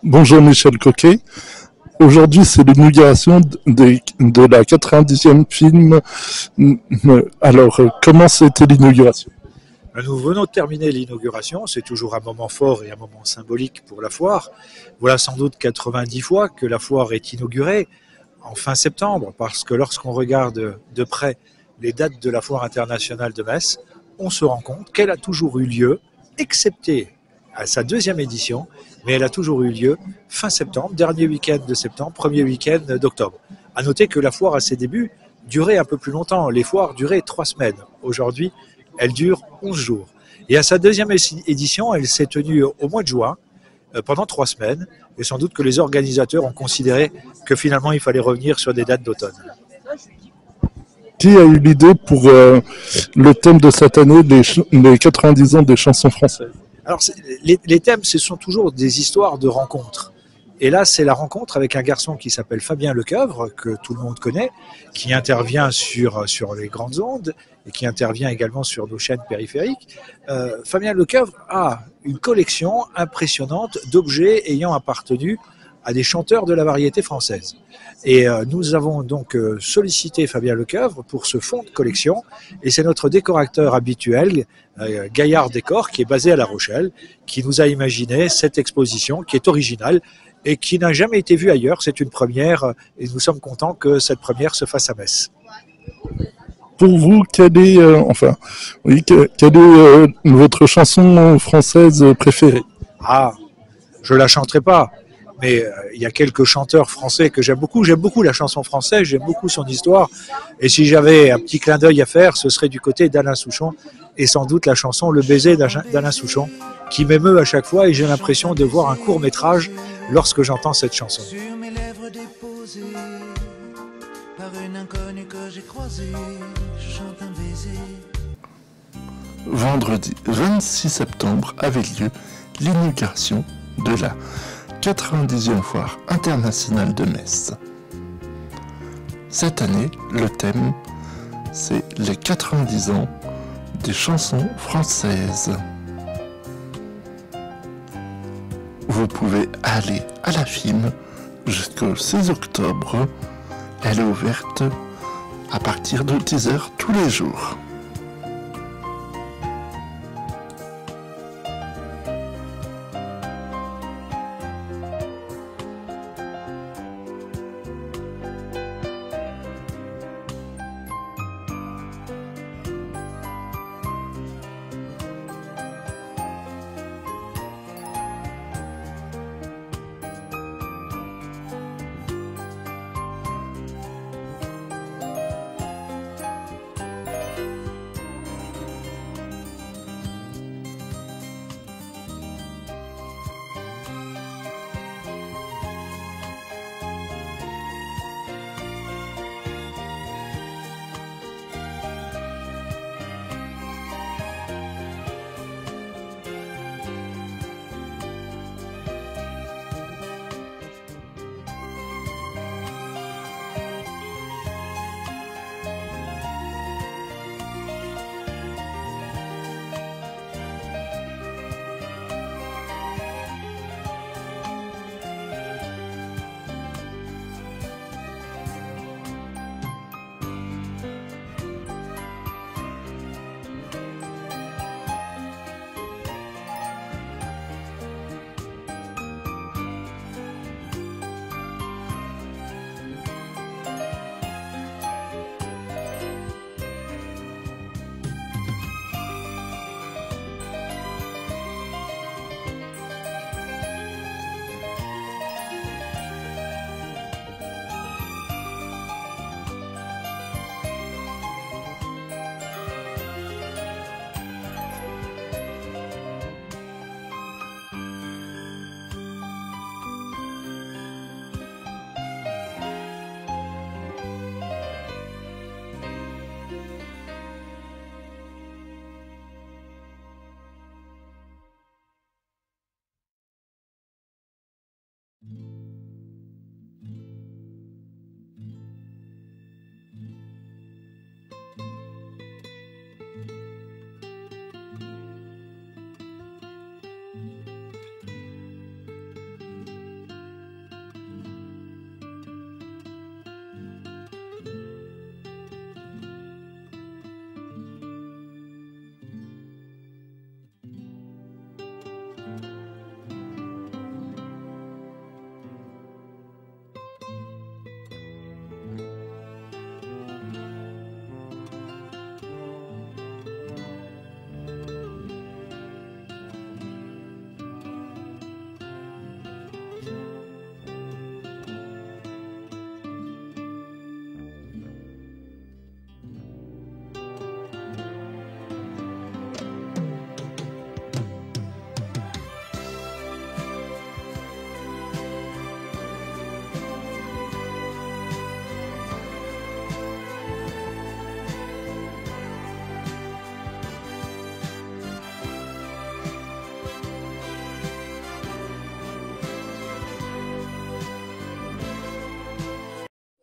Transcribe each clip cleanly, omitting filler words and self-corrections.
Bonjour Michel Coquet. Aujourd'hui, c'est l'inauguration de la 90e film. Alors, comment c'était l'inauguration? Nous venons de terminer l'inauguration, c'est toujours un moment fort et un moment symbolique pour la foire. Voilà sans doute 90 fois que la foire est inaugurée en fin septembre, parce que lorsqu'on regarde de près les dates de la foire internationale de Metz, on se rend compte qu'elle a toujours eu lieu, excepté à sa deuxième édition, mais elle a toujours eu lieu fin septembre, dernier week-end de septembre, premier week-end d'octobre. À noter que la foire à ses débuts durait un peu plus longtemps, les foires duraient 3 semaines. Aujourd'hui, elle dure 11 jours. Et à sa deuxième édition, elle s'est tenue au mois de juin, pendant 3 semaines. Et sans doute que les organisateurs ont considéré que finalement, il fallait revenir sur des dates d'automne. Qui a eu l'idée pour le thème de cette année, les 90 ans des chansons françaises? Alors, les thèmes, ce sont toujours des histoires de rencontres. Et là, c'est la rencontre avec un garçon qui s'appelle Fabien Lecoeuvre, que tout le monde connaît, qui intervient sur les grandes ondes et qui intervient également sur nos chaînes périphériques. Fabien Lecoeuvre a une collection impressionnante d'objets ayant appartenu à des chanteurs de la variété française. Et nous avons donc sollicité Fabien Lecoeuvre pour ce fonds de collection, et c'est notre décorateur habituel, Gaillard Décor, qui est basé à La Rochelle, qui nous a imaginé cette exposition qui est originale et qui n'a jamais été vue ailleurs. C'est une première et nous sommes contents que cette première se fasse à Metz. Pour vous, quelle est, quelle est votre chanson française préférée? Ah, je la chanterai pas, mais il y a quelques chanteurs français que j'aime beaucoup. J'aime beaucoup la chanson française, j'aime beaucoup son histoire. Et si j'avais un petit clin d'œil à faire, ce serait du côté d'Alain Souchon et sans doute la chanson Le baiser d'Alain Souchon, qui m'émeut à chaque fois et j'ai l'impression de voir un court métrage lorsque j'entends cette chanson. Sur mes lèvres déposées par une inconnue que j'ai croisée, je chante un baiser. Vendredi 26 septembre avait lieu l'inauguration de la 90e foire internationale de Metz. Cette année, le thème, c'est les 90 ans des chansons françaises. Vous pouvez aller à la film jusqu'au 6 octobre. Elle est ouverte à partir de 10h tous les jours.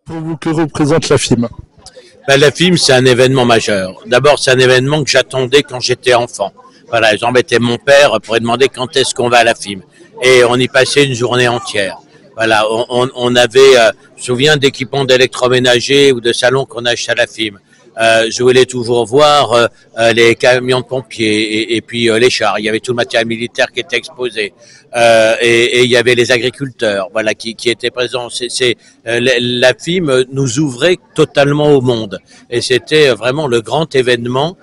Pour vous, que représente la FIM? Ben, la FIM, c'est un événement majeur. D'abord, c'est un événement que j'attendais quand j'étais enfant. Voilà, j'embêtais mon père pour lui demander quand est-ce qu'on va à la FIM. Et on y passait une journée entière. Voilà, on avait, je me souviens d'équipements d'électroménager ou de salons qu'on achetait à la FIM. Je voulais toujours voir les camions de pompiers et puis les chars. Il y avait tout le matériel militaire qui était exposé. Et il y avait les agriculteurs, voilà, qui étaient présents. La FIM nous ouvrait totalement au monde, et c'était vraiment le grand événement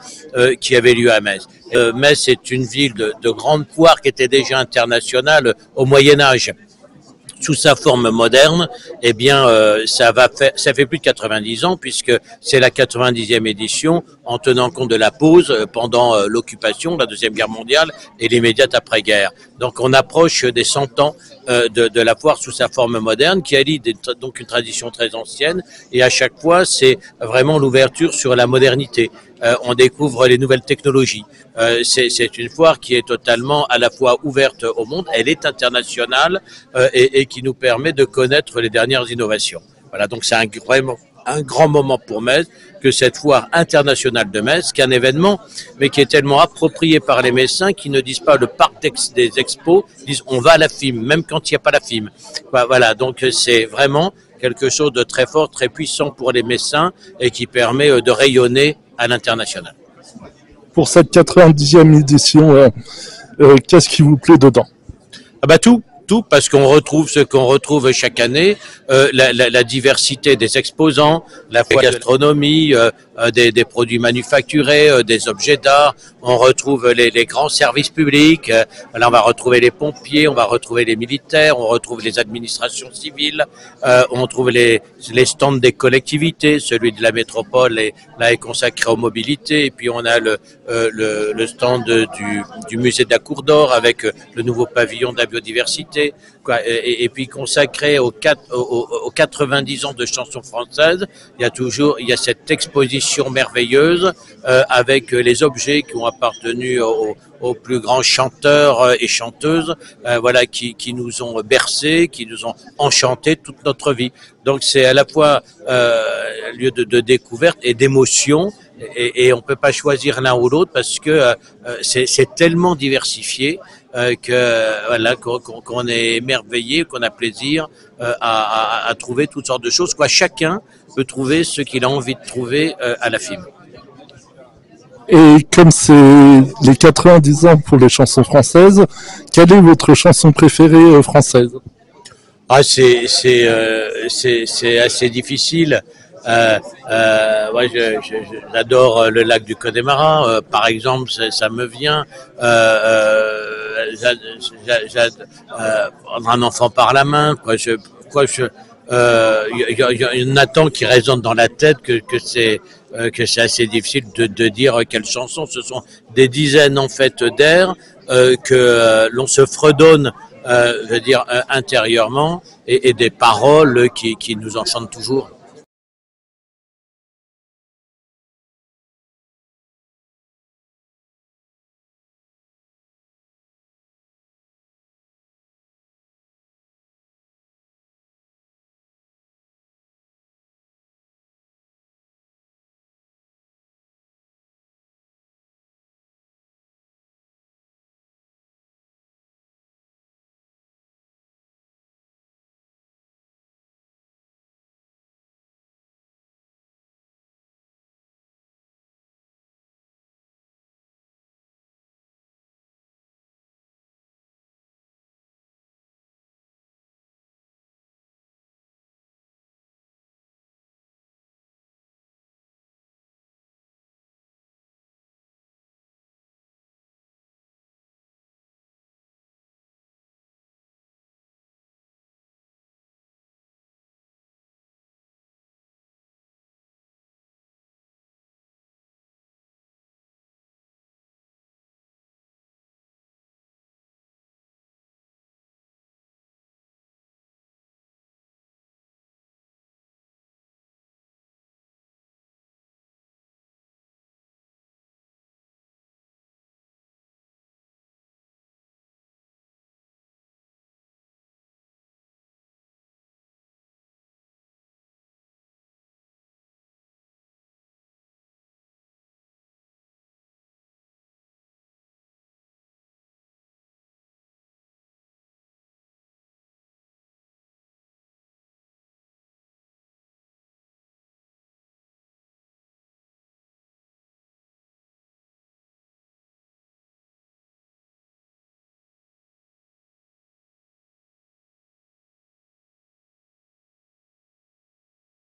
qui avait lieu à Metz. Metz est une ville de grande poire qui était déjà internationale au Moyen Âge. Sous sa forme moderne, eh bien, ça fait plus de 90 ans puisque c'est la 90e édition en tenant compte de la pause pendant l'occupation, la Deuxième Guerre mondiale et l'immédiate après-guerre. Donc, on approche des 100 ans de la foire sous sa forme moderne qui allie donc une tradition très ancienne, et à chaque fois, c'est vraiment l'ouverture sur la modernité. On découvre les nouvelles technologies. C'est une foire qui est totalement à la fois ouverte au monde, elle est internationale et qui nous permet de connaître les dernières innovations. Voilà, donc c'est vraiment un grand moment pour Metz que cette foire internationale de Metz, qui est un événement, mais qui est tellement approprié par les Messins qui ne disent pas le parc des expos, ils disent on va à la FIM, même quand il n'y a pas la FIM. Voilà, donc c'est vraiment quelque chose de très fort, très puissant pour les Messins et qui permet de rayonner à l'international. Pour cette 90e édition, qu'est-ce qui vous plaît dedans? Ah bah tout, parce qu'on retrouve ce qu'on retrouve chaque année, la diversité des exposants, la gastronomie, des produits manufacturés, des objets d'art. On retrouve les grands services publics. Là, on va retrouver les pompiers, on va retrouver les militaires, on retrouve les administrations civiles, on retrouve les stands des collectivités. Celui de la métropole est consacré aux mobilités. Et puis on a le stand du musée de la Cour d'Or avec le nouveau pavillon de la biodiversité. Et puis consacré aux 90 ans de chansons françaises, il y a cette exposition merveilleuse avec les objets qui ont appartenu aux plus grands chanteurs et chanteuses, voilà, qui nous ont bercés, qui nous ont enchantés toute notre vie. Donc c'est à la fois lieu de découverte et d'émotion, et on peut pas choisir l'un ou l'autre parce que c'est tellement diversifié voilà, qu'on est émerveillé, qu'on a plaisir à trouver toutes sortes de choses. Chacun peut trouver ce qu'il a envie de trouver à la FIM. Et comme c'est les 90 ans pour les chansons françaises, quelle est votre chanson préférée française? C'est assez difficile. Moi, j'adore le lac du Connemara, par exemple, ça me vient. Prendre un enfant par la main, Nathan qui résonne dans la tête que c'est assez difficile de dire quelle chanson. Ce sont des dizaines en fait d'airs que l'on se fredonne, je veux dire, intérieurement, et des paroles qui nous enchantent toujours.